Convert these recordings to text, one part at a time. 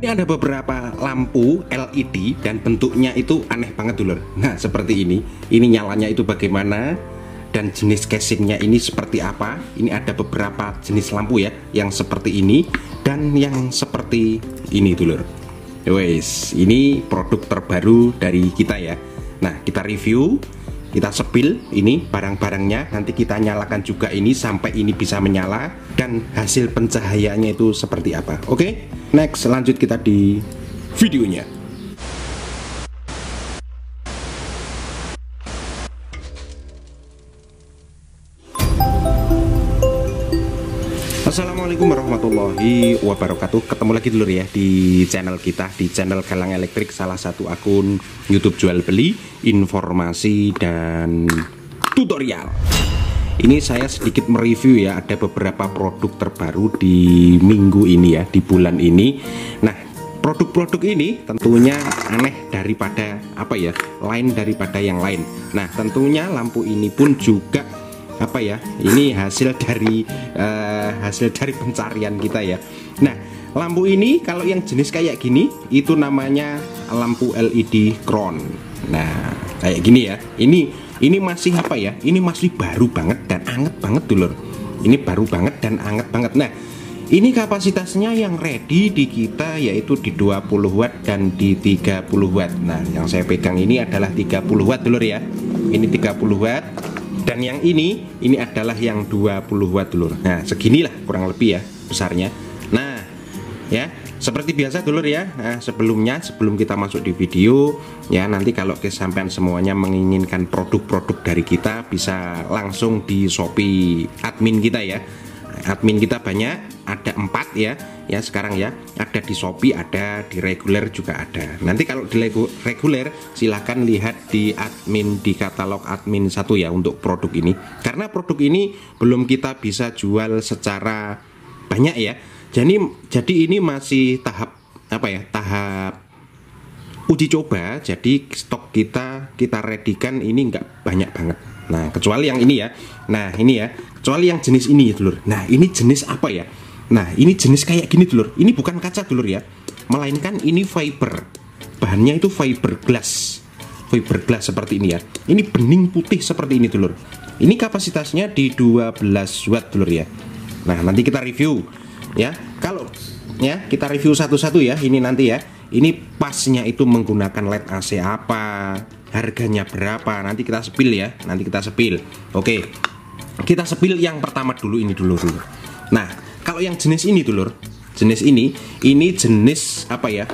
Ini ada beberapa lampu LED dan bentuknya itu aneh banget dulur. Nah seperti ini nyalanya itu bagaimana, dan jenis casingnya ini seperti apa. Ini ada beberapa jenis lampu ya, yang seperti ini dan yang seperti ini dulur. Wes, ini produk terbaru dari kita ya. Nah kita review, kita sepil ini barang-barangnya, nanti kita nyalakan juga ini sampai ini bisa menyala dan hasil pencahayaannya itu seperti apa. Oke, next lanjut kita di videonya. Assalamualaikum warahmatullahi wabarakatuh. Ketemu lagi dulu ya di channel kita, di channel Galang Elektrik, salah satu akun YouTube jual beli, informasi dan tutorial. Ini saya sedikit mereview ya, ada beberapa produk terbaru di minggu ini ya, di bulan ini. Nah, produk-produk ini tentunya aneh daripada apa ya, lain daripada yang lain. Nah, tentunya lampu ini pun juga apa ya, ini hasil dari pencarian kita ya. Nah, lampu ini kalau yang jenis kayak gini itu namanya lampu LED crown. Nah, kayak gini ya. Ini masih apa ya? Ini masih baru banget dan anget banget dulur. Ini baru banget dan anget banget. Nah, ini kapasitasnya yang ready di kita yaitu di 20 watt dan di 30 watt. Nah, yang saya pegang ini adalah 30 watt dulur ya. Ini 30 watt. Dan yang ini adalah yang 20 watt dulur. Nah seginilah kurang lebih ya besarnya. Nah ya seperti biasa dulur ya. Nah, sebelum kita masuk di video ya, nanti kalau kesampean semuanya menginginkan produk-produk dari kita bisa langsung di Shopee admin kita ya. Admin kita banyak, ada 4 ya sekarang ya. Ada di Shopee, ada di reguler juga ada. Nanti kalau di reguler silahkan lihat di admin, di katalog admin 1 ya untuk produk ini. Karena produk ini belum kita bisa jual secara banyak ya. Jadi ini masih tahap apa ya? Tahap uji coba. Jadi stok kita readykan ini nggak banyak banget. Nah kecuali yang ini ya. Nah ini ya, kecuali yang jenis ini ya dulur. Nah ini jenis apa ya? Nah ini jenis kayak gini dulur. Ini bukan kaca dulur ya, melainkan ini fiber. Bahannya itu fiberglass seperti ini ya. Ini bening putih seperti ini dulur. Ini kapasitasnya di 12 watt dulur ya. Nah nanti kita review ya. Kalau ya kita review satu-satu ya. Ini nanti ya. Ini pasnya itu menggunakan LED AC apa, harganya berapa, nanti kita sepil ya. Nanti kita sepil. Oke, kita sepil yang pertama dulu ini dulu. Nah kalau yang jenis ini dulur, jenis ini jenis apa ya,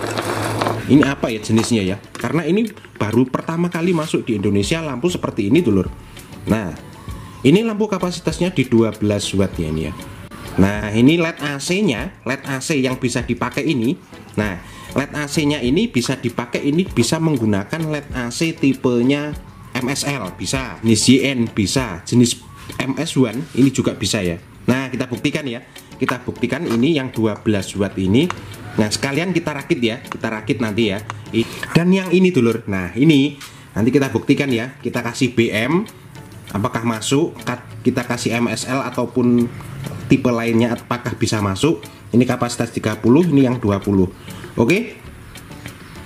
ini apa ya jenisnya ya, karena ini baru pertama kali masuk di Indonesia lampu seperti ini dulur. Nah ini lampu kapasitasnya di 12 watt ya ini ya. Nah ini LED AC-nya, LED AC yang bisa dipakai ini. Nah LED AC-nya ini bisa dipakai, ini bisa menggunakan LED AC tipenya MSL bisa, jenis JN bisa, jenis MS1 ini juga bisa ya. Nah kita buktikan ya, kita buktikan ini yang 12 watt ini. Nah sekalian kita rakit ya, kita rakit nanti ya. Dan yang ini dulur, nah ini nanti kita buktikan ya, kita kasih BM apakah masuk, kita kasih MSL ataupun tipe lainnya apakah bisa masuk. Ini kapasitas 30, ini yang 20. Oke,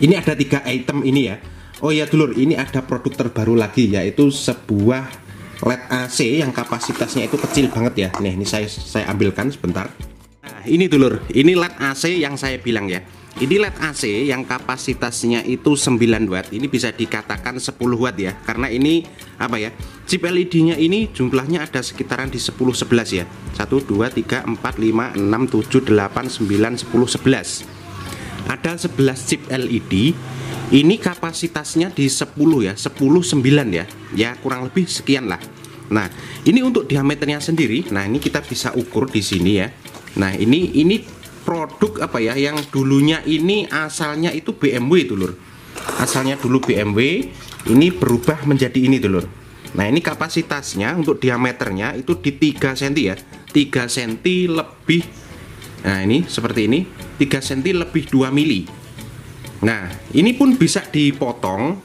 ini ada 3 item ini ya. Oh ya dulur, ini ada produk terbaru lagi yaitu sebuah LED AC yang kapasitasnya itu kecil banget ya. Nih, ini saya ambilkan sebentar. Nah, ini dulur, ini LED AC yang saya bilang ya. Ini LED AC yang kapasitasnya itu 9 watt. Ini bisa dikatakan 10 watt ya. Karena ini apa ya? Chip LED-nya ini jumlahnya ada sekitaran di 10 11 ya. 1 2 3 4 5 6 7 8 9 10 11. Ada 11 chip LED. Ini kapasitasnya di 10 ya, 10 9 ya. Ya kurang lebih sekian lah. Nah, ini untuk diameternya sendiri. Nah, ini kita bisa ukur di sini ya. Nah, ini produk apa ya, yang dulunya ini asalnya itu BMW dulur. Asalnya dulu BMW, ini berubah menjadi ini dulur. Nah ini kapasitasnya untuk diameternya itu di 3 cm ya, 3 cm lebih. Nah ini seperti ini, 3 cm lebih 2 mili. Nah ini pun bisa dipotong,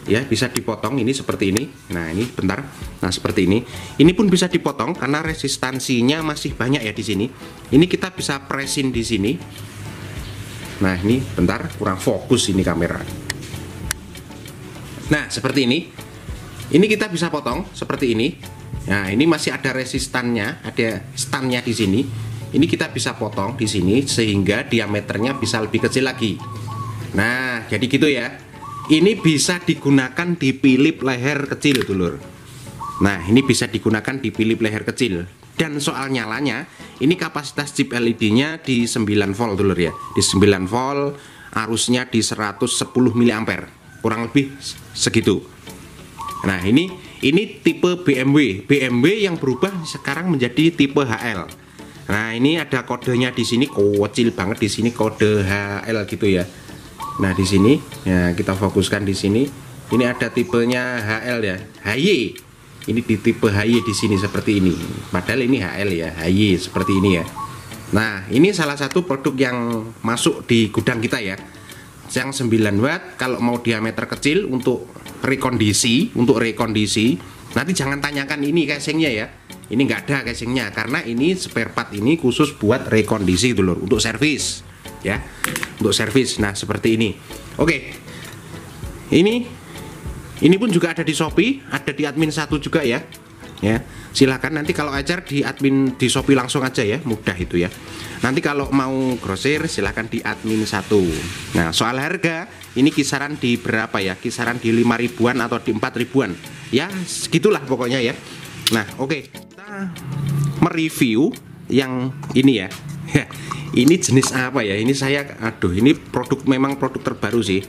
ya, bisa dipotong ini seperti ini. Nah ini bentar, nah seperti ini pun bisa dipotong karena resistansinya masih banyak ya di sini. Ini kita bisa presin di sini. Nah ini bentar, kurang fokus ini kamera. Nah seperti ini. Ini kita bisa potong seperti ini. Nah ini masih ada resistannya, ada standnya di sini. Ini kita bisa potong di sini sehingga diameternya bisa lebih kecil lagi. Nah jadi gitu ya. Ini bisa digunakan di pilip leher kecil dulur. Nah ini bisa digunakan di pilip leher kecil. Dan soal nyalanya, ini kapasitas chip LED-nya di 9 volt dulur ya. Di 9 volt, arusnya di 110 mA. Kurang lebih segitu. Nah, ini tipe BMW yang berubah sekarang menjadi tipe HL. Nah, ini ada kodenya di sini, kecil banget di sini kode HL gitu ya. Nah, di sini ya kita fokuskan di sini. Ini ada tipenya HL ya, HY. Ini di tipe HY di sini seperti ini. Padahal ini HL ya, HY seperti ini ya. Nah, ini salah satu produk yang masuk di gudang kita ya. Yang 9 watt kalau mau diameter kecil untuk rekondisi, nanti jangan tanyakan ini casingnya ya. Ini nggak ada casingnya karena ini spare part ini khusus buat rekondisi dulu untuk servis ya, untuk servis. Nah seperti ini. Oke, ini pun juga ada di Shopee, ada di admin 1 juga ya. Ya, silakan nanti kalau ajar di admin di Shopee langsung aja ya, mudah itu ya. Nanti kalau mau grosir silahkan di admin 1. Nah soal harga ini kisaran di berapa ya, kisaran di 5 ribuan atau di 4 ribuan ya, segitulah pokoknya ya. Nah oke, kita mereview yang ini ya. Ini jenis apa ya, ini saya aduh ini produk, memang produk terbaru sih.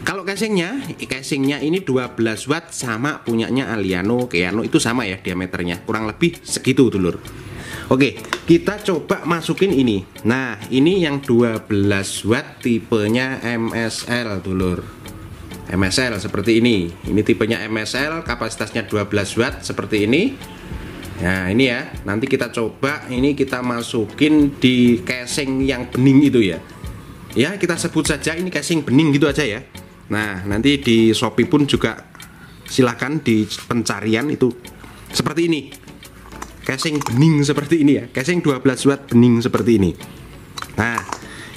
Kalau casingnya ini 12 watt sama punyanya Aliano, Keano itu sama ya diameternya, kurang lebih segitu dulur. Oke, kita coba masukin ini. Nah, ini yang 12 watt tipenya MSL dulur. MSL seperti ini. Ini tipenya MSL, kapasitasnya 12 watt seperti ini. Nah, ini ya. Nanti kita coba ini kita masukin di casing yang bening itu ya. Ya, kita sebut saja ini casing bening gitu aja ya. Nah, nanti di Shopee pun juga silahkan di pencarian itu seperti ini. Casing bening seperti ini ya. Casing 12 watt bening seperti ini. Nah,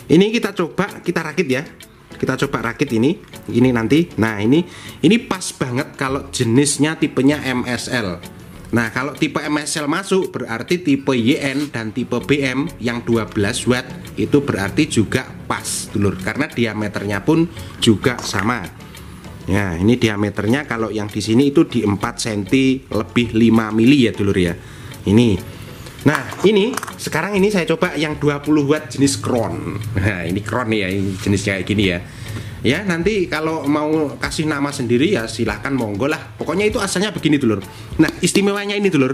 ini kita coba kita rakit ya. Kita coba rakit ini nanti. Nah, ini pas banget kalau jenisnya tipenya MSL. Nah, kalau tipe MSL masuk berarti tipe YN dan tipe BM yang 12 watt itu berarti juga pas dulur, karena diameternya pun juga sama. Ya, ini diameternya kalau yang di sini itu di 4 cm lebih 5 mili ya dulur ya. Ini. Nah, ini sekarang ini saya coba yang 20 watt jenis Crown. Nah, ini Crown ya, ini jenis kayak gini ya. Ya, nanti kalau mau kasih nama sendiri ya silahkan monggo lah. Pokoknya itu asalnya begini dulur. Nah, istimewanya ini dulur.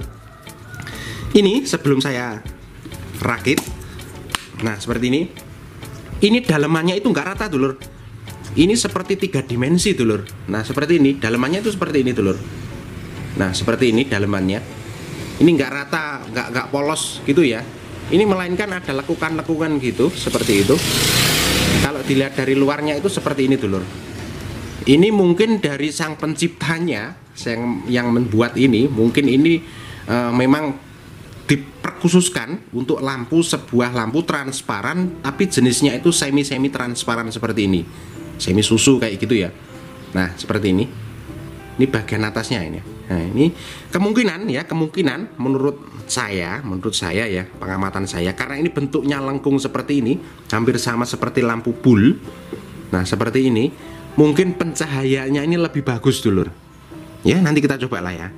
Ini sebelum saya rakit. Nah, seperti ini. Ini dalamannya itu nggak rata dulur. Ini seperti 3 dimensi dulur. Nah, seperti ini. Dalamannya itu seperti ini dulur. Nah, seperti ini dalamannya. Ini nggak rata, nggak polos gitu ya. Ini melainkan ada lekukan-lekukan gitu, seperti itu. Kalau dilihat dari luarnya itu seperti ini dulur. Ini mungkin dari sang penciptanya yang membuat ini, mungkin ini memang diperkhususkan untuk lampu, sebuah lampu transparan tapi jenisnya itu semi transparan seperti ini, semi susu kayak gitu ya. Nah seperti ini bagian atasnya ini. Nah ini kemungkinan menurut saya ya, pengamatan saya, karena ini bentuknya lengkung seperti ini, hampir sama seperti lampu bul. Nah seperti ini, mungkin pencahayaannya ini lebih bagus dulur. Ya nanti kita coba lah ya.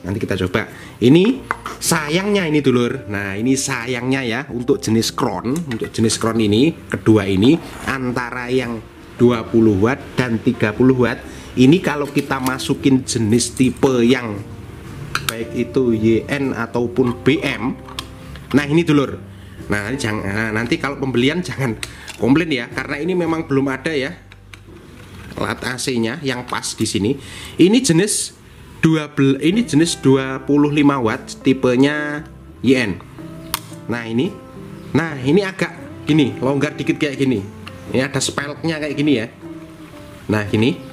Nanti kita coba. Ini sayangnya ini dulur. Nah ini sayangnya ya untuk jenis Crown, ini kedua ini antara yang 20 watt dan 30 watt. Ini kalau kita masukin jenis tipe yang baik itu YN ataupun BM. Nah ini dulur. Nah nanti kalau pembelian jangan komplain ya, karena ini memang belum ada ya alat AC-nya yang pas di sini. Ini jenis 25 watt tipenya YN. Nah ini agak gini, longgar dikit kayak gini. Ini ada spelknya kayak gini ya. Nah ini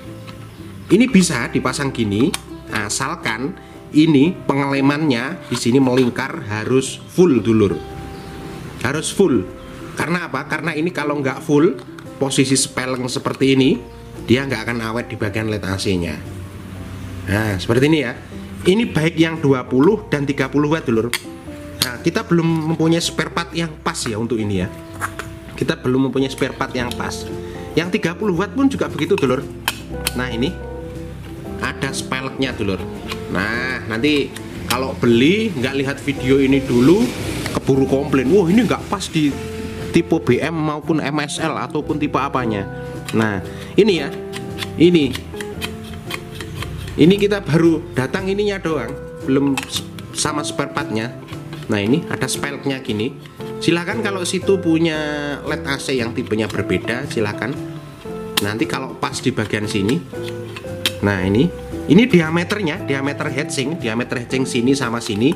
bisa dipasang gini, asalkan ini pengelemannya di sini melingkar harus full dulur. Harus full. Karena apa? Karena ini kalau nggak full, posisi speleng seperti ini, dia nggak akan awet di bagian LED AC-nya. Nah, seperti ini ya. Ini baik yang 20 dan 30 watt dulur. Nah, kita belum mempunyai spare part yang pas ya untuk ini ya. Kita belum mempunyai spare part yang pas. Yang 30 watt pun juga begitu dulur. Nah, ini ada speleknya dulur. Nah, nanti kalau beli nggak lihat video ini dulu, keburu komplain. Wah, ini nggak pas di tipe BM maupun MSL ataupun tipe apanya. Nah, ini ya. Ini kita baru datang ininya doang, belum sama spare partnya. Nah, ini ada spelknya gini. Silahkan kalau situ punya LED AC yang tipenya berbeda, silahkan. Nanti kalau pas di bagian sini. Nah, ini diameternya, diameter heatsink sini sama sini.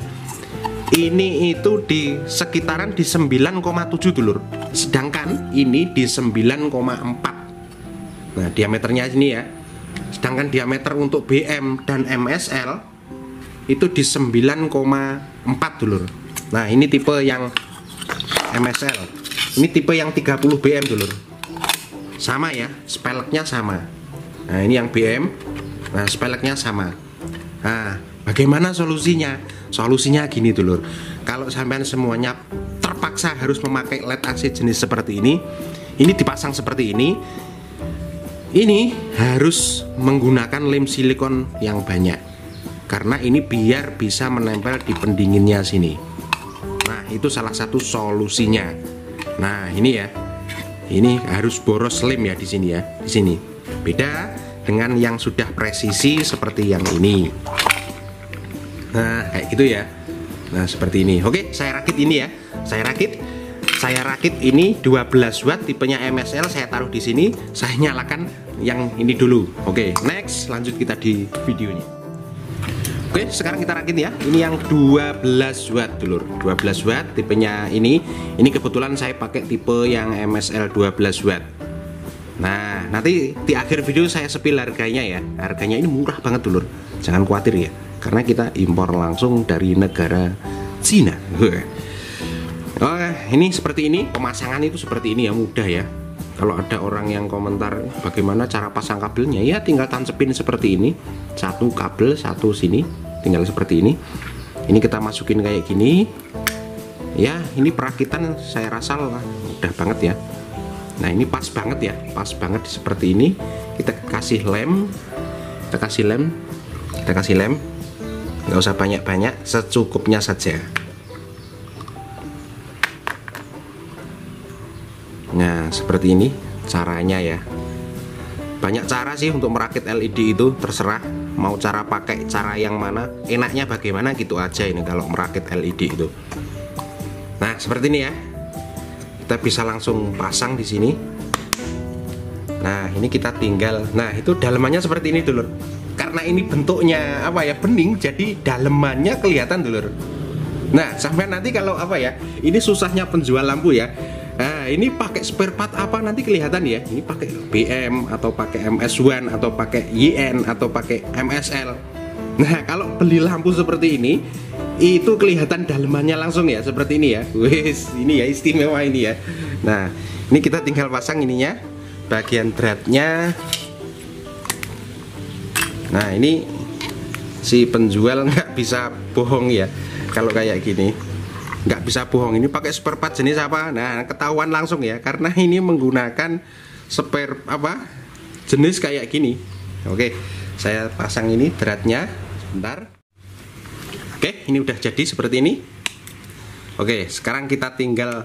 Ini itu di sekitaran di 9,7 dulur. Sedangkan ini di 9,4. Nah, diameternya ini ya. Sedangkan diameter untuk BM dan MSL itu di 9,4 dulur. Nah, ini tipe yang MSL. Ini tipe yang 30 BM dulur. Sama ya, speleknya sama. Nah, ini yang BM. Nah, speleknya sama. Nah, bagaimana solusinya? Solusinya gini dulur. Kalau sampean semuanya terpaksa harus memakai LED AC jenis seperti ini dipasang seperti ini. Ini harus menggunakan lem silikon yang banyak, karena ini biar bisa menempel di pendinginnya sini. Nah, itu salah satu solusinya. Nah, ini ya, ini harus boros lem ya di sini ya, di sini. Beda dengan yang sudah presisi seperti yang ini. Nah, kayak gitu ya. Nah, seperti ini. Oke, saya rakit ini ya. Saya rakit ini 12 watt tipenya MSL, saya taruh di sini, saya nyalakan yang ini dulu. Oke, next, lanjut kita di videonya. Oke, sekarang kita rakit ya. Ini yang 12 watt dulur. 12 watt tipenya ini. Ini kebetulan saya pakai tipe yang MSL 12 watt. Nah, nanti di akhir video saya spill harganya ya. Harganya ini murah banget dulur. Jangan khawatir ya, karena kita impor langsung dari negara Cina. Oh, ini seperti ini, pemasangan itu seperti ini ya, mudah ya. Kalau ada orang yang komentar bagaimana cara pasang kabelnya, ya tinggal tancepin seperti ini. Satu kabel, satu sini, tinggal seperti ini. Ini kita masukin kayak gini. Ya, ini perakitan saya rasa mudah banget ya. Nah, ini pas banget ya, pas banget seperti ini. Kita kasih lem, kita kasih lem. Nggak usah banyak-banyak, secukupnya saja. Nah, seperti ini caranya ya. Banyak cara sih untuk merakit LED itu, terserah mau cara pakai cara yang mana, enaknya bagaimana gitu aja ini kalau merakit LED itu. Nah, seperti ini ya. Kita bisa langsung pasang di sini. Nah, ini kita tinggal. Nah, itu dalemannya seperti ini dulur. Karena ini bentuknya apa ya, bening, jadi dalemannya kelihatan dulur. Nah, sampai nanti kalau apa ya, ini susahnya penjual lampu ya. Nah, ini pakai spare part apa nanti kelihatan ya. Ini pakai BM atau pakai MS1 atau pakai YN atau pakai MSL. Nah, kalau beli lampu seperti ini itu kelihatan dalemannya langsung ya, seperti ini ya. Wes, ini ya istimewa ini ya. Nah, ini kita tinggal pasang ininya, bagian dratnya. Nah, ini si penjual nggak bisa bohong ya kalau kayak gini. Nggak bisa bohong, ini pakai spare part jenis apa. Nah, ketahuan langsung ya, karena ini menggunakan spare apa jenis kayak gini. Oke, saya pasang ini dratnya sebentar. Oke, ini udah jadi seperti ini. Oke, sekarang kita tinggal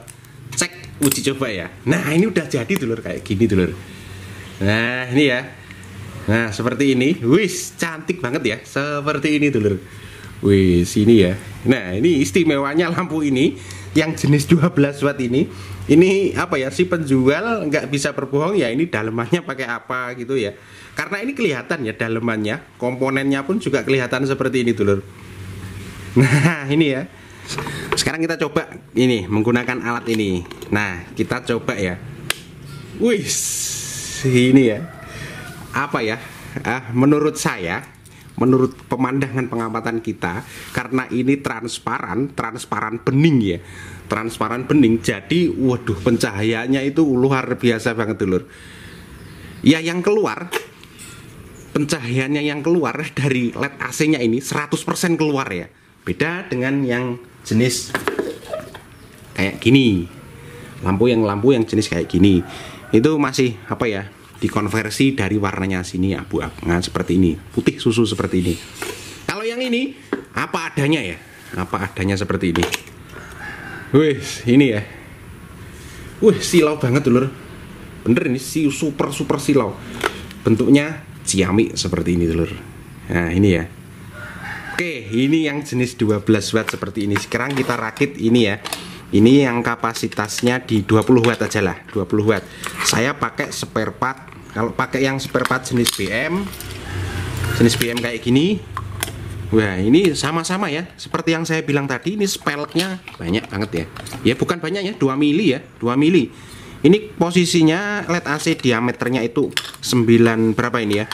cek uji coba ya. Nah, ini udah jadi dulur, kayak gini dulur. Nah, ini ya. Nah, seperti ini. Wis, cantik banget ya, seperti ini dulur. Wih, sini ya. Nah, ini istimewanya lampu ini yang jenis 12 watt ini. Ini apa ya, si penjual nggak bisa berbohong ya, ini dalemannya pakai apa gitu ya. Karena ini kelihatan ya dalemannya, komponennya pun juga kelihatan seperti ini dulur. Nah, ini ya. Sekarang kita coba ini menggunakan alat ini. Nah, kita coba ya. Wih, ini ya. Apa ya? Menurut saya menurut pemandangan pengamatan kita, karena ini transparan bening ya, transparan bening, jadi waduh pencahayaannya itu luar biasa banget dulur ya. Yang keluar pencahayaannya yang keluar dari LED AC nya ini 100% keluar ya, beda dengan yang jenis kayak gini. Lampu yang jenis kayak gini itu masih apa ya, dikonversi dari warnanya sini abu-abu, nah, seperti ini, putih susu seperti ini. Kalau yang ini apa adanya ya, apa adanya seperti ini. Wih, ini ya. Wih, silau banget dulur. Bener ini super silau. Bentuknya ciamik seperti ini dulur. Nah, ini ya. Oke, ini yang jenis 12 watt seperti ini. Sekarang kita rakit ini ya. Ini yang kapasitasnya di 20 watt aja lah, 20 watt. Saya pakai spare part. Kalau pakai yang spare part jenis BM kayak gini. Wah, ini sama-sama ya. Seperti yang saya bilang tadi, ini speltnya banyak banget ya. Ya bukan banyak ya, 2 mili ya, 2 mili. Ini posisinya LED AC diameternya itu 9 berapa ini ya?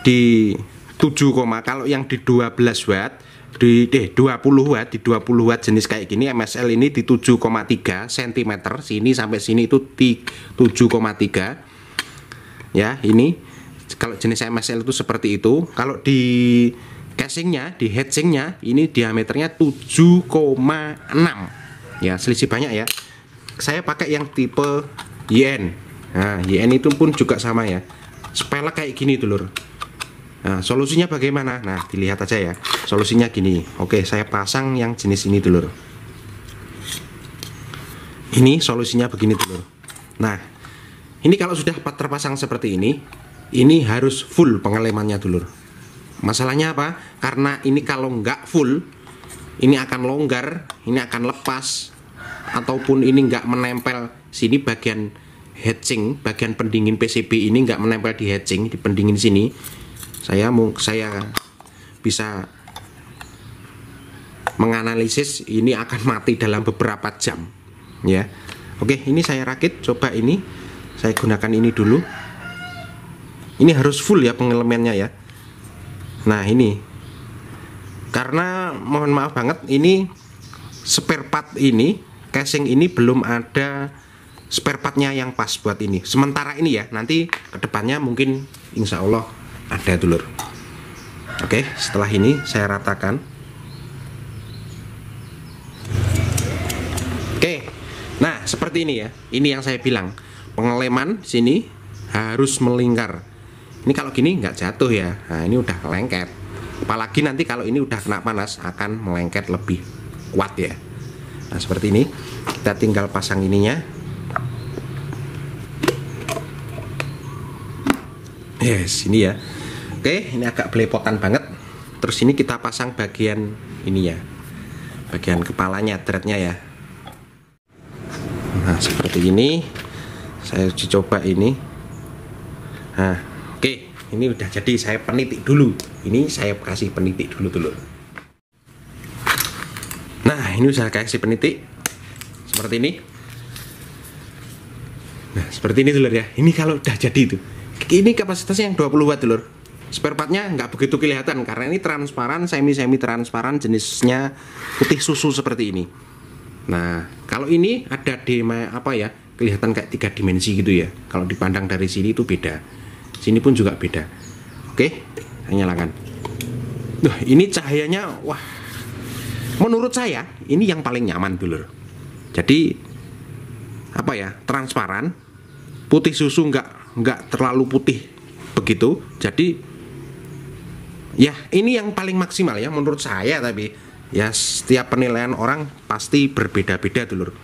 Di 7, kalau yang di 12 watt di 20 watt, di 20 watt jenis kayak gini MSL ini di 7,3 cm, sini sampai sini itu 7,3 ya. Ini kalau jenis MSL itu seperti itu. Kalau di casingnya, di heatsingnya ini diameternya 7,6 ya, selisih banyak ya. Saya pakai yang tipe YN. Nah, YN itu pun juga sama ya, spelek kayak gini dulur. Nah, solusinya bagaimana? Nah, dilihat aja ya. Solusinya gini. Oke, saya pasang yang jenis ini dulur. Ini solusinya begini dulur. Nah, ini kalau sudah terpasang seperti ini harus full pengelemannya dulur. Masalahnya apa? Karena ini kalau nggak full, ini akan longgar, ini akan lepas, ataupun ini nggak menempel sini bagian heatsing, bagian pendingin PCB ini nggak menempel di heatsing, di pendingin sini. Saya bisa menganalisis ini akan mati dalam beberapa jam ya. Oke, ini saya rakit, coba ini saya gunakan ini dulu. Ini harus full ya pengelemannya ya. Nah, ini karena mohon maaf banget, ini spare part ini, casing ini belum ada spare partnya yang pas buat ini. Sementara ini ya, nanti kedepannya mungkin insya Allah ada dulur. Oke, setelah ini saya ratakan. Oke, nah seperti ini ya. Ini yang saya bilang, pengeleman sini harus melingkar. Ini kalau gini nggak jatuh ya. Nah, ini udah lengket. Apalagi nanti kalau ini udah kena panas akan melengket lebih kuat ya. Nah, seperti ini. Kita tinggal pasang ininya. Yes, ini ya. Oke, ini agak belepotan banget. Terus ini kita pasang bagian ini ya, bagian kepalanya, threadnya ya. Nah, seperti ini. Saya uji coba ini. Nah, oke, ini udah jadi. Saya penitik dulu. Ini saya kasih penitik dulu dulu. Nah, ini udah kasih penitik seperti ini. Nah, seperti ini dulur ya. Ini kalau udah jadi itu. Ini kapasitasnya yang 20 watt dulur. Spare partnya nggak begitu kelihatan karena ini transparan, semi transparan, jenisnya putih susu seperti ini. Nah, kalau ini ada apa ya, kelihatan kayak 3 dimensi gitu ya. Kalau dipandang dari sini itu beda, sini pun juga beda. Oke, saya nyalakan. Nah, ini cahayanya, wah, menurut saya ini yang paling nyaman dulur. Jadi apa ya, transparan, putih susu, nggak terlalu putih begitu. Jadi ya ini yang paling maksimal ya menurut saya, tapi ya setiap penilaian orang pasti berbeda-beda dulur.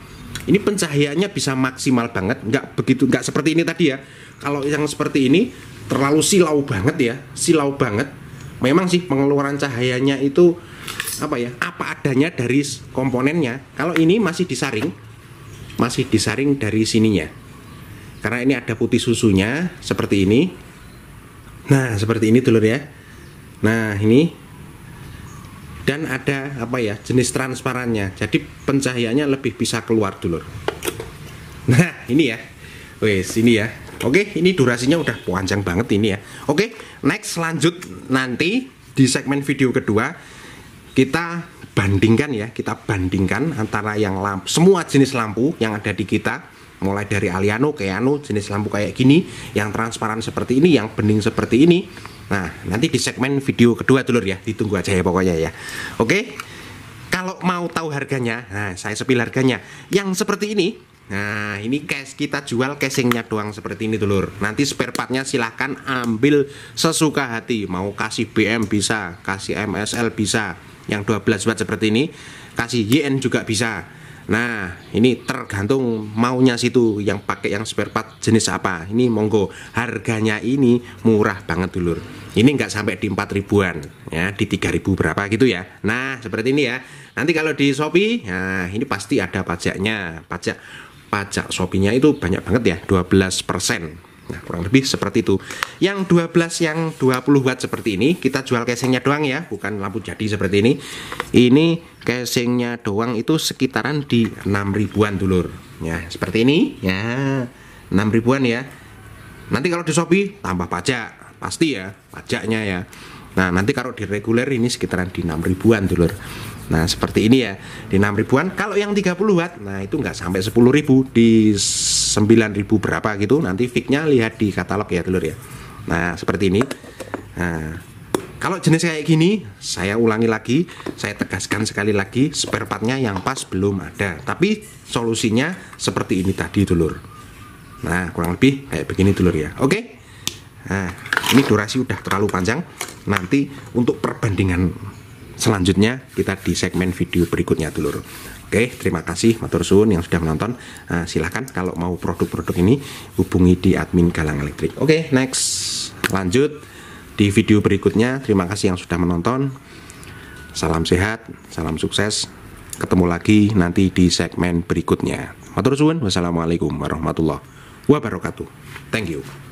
Ini pencahayaannya bisa maksimal banget, nggak seperti ini tadi ya. Kalau yang seperti ini terlalu silau banget ya, silau banget. Memang sih pengeluaran cahayanya itu apa ya, apa adanya dari komponennya. Kalau ini masih disaring dari sininya. Karena ini ada putih susunya seperti ini. Nah, seperti ini dulur ya. Nah, ini dan ada apa ya, jenis transparannya. Jadi pencahayaannya lebih bisa keluar dulur. Nah, ini ya. Wes, ini ya. Oke, ini durasinya udah panjang banget ini ya. Oke, next lanjut nanti di segmen video kedua kita bandingkan antara yang semua jenis lampu yang ada di kita, mulai dari Aliano, Keano, jenis lampu kayak gini, yang transparan seperti ini, yang bening seperti ini. Nah, nanti di segmen video kedua dulur ya, ditunggu aja ya pokoknya ya. Oke, kalau mau tahu harganya, nah saya sepil harganya. Yang seperti ini, nah ini kita jual casingnya doang seperti ini dulur. Nanti spare partnya silahkan ambil sesuka hati, mau kasih BM bisa, kasih MSL bisa, yang 12 watt seperti ini, kasih YN juga bisa. Nah, ini tergantung maunya situ, yang pakai yang spare part jenis apa. Ini monggo, harganya ini murah banget dulur. Ini nggak sampai di 4 ribuan ya, di 3.000 berapa gitu ya. Nah, seperti ini ya. Nanti kalau di Shopee, nah ini pasti ada pajaknya. Pajak Shopee-nya itu banyak banget ya, 12%. Nah, kurang lebih seperti itu. Yang 12, yang 20 watt seperti ini, kita jual casingnya doang ya, bukan lampu jadi seperti ini. Ini casingnya doang itu sekitaran di 6 ribuan dulur. Ya, seperti ini. Ya, 6 ribuan ya. Nanti kalau di Shopee tambah pajak, pasti ya, pajaknya ya. Nah, nanti kalau di reguler ini sekitaran di 6 ribuan dulur. Nah, seperti ini ya, di 6 ribuan. Kalau yang 30 watt, nah itu nggak sampai 10 ribu, di 9 ribu berapa gitu. Nanti fixnya lihat di katalog ya dulur ya. Nah, seperti ini. Nah, kalau jenis kayak gini, saya ulangi lagi, saya tegaskan sekali lagi, spare partnya yang pas belum ada. Tapi solusinya seperti ini tadi dulur. Nah, kurang lebih kayak begini dulur ya. Oke. Nah, ini durasi udah terlalu panjang. Nanti untuk perbandingan selanjutnya kita di segmen video berikutnya dulur. Oke, terima kasih matur suwun yang sudah menonton. Silahkan kalau mau produk-produk ini hubungi di admin Galang Elektrik. Oke, next, lanjut di video berikutnya. Terima kasih yang sudah menonton. Salam sehat, salam sukses. Ketemu lagi nanti di segmen berikutnya. Matur suwun, wassalamualaikum warahmatullahi wabarakatuh. Thank you.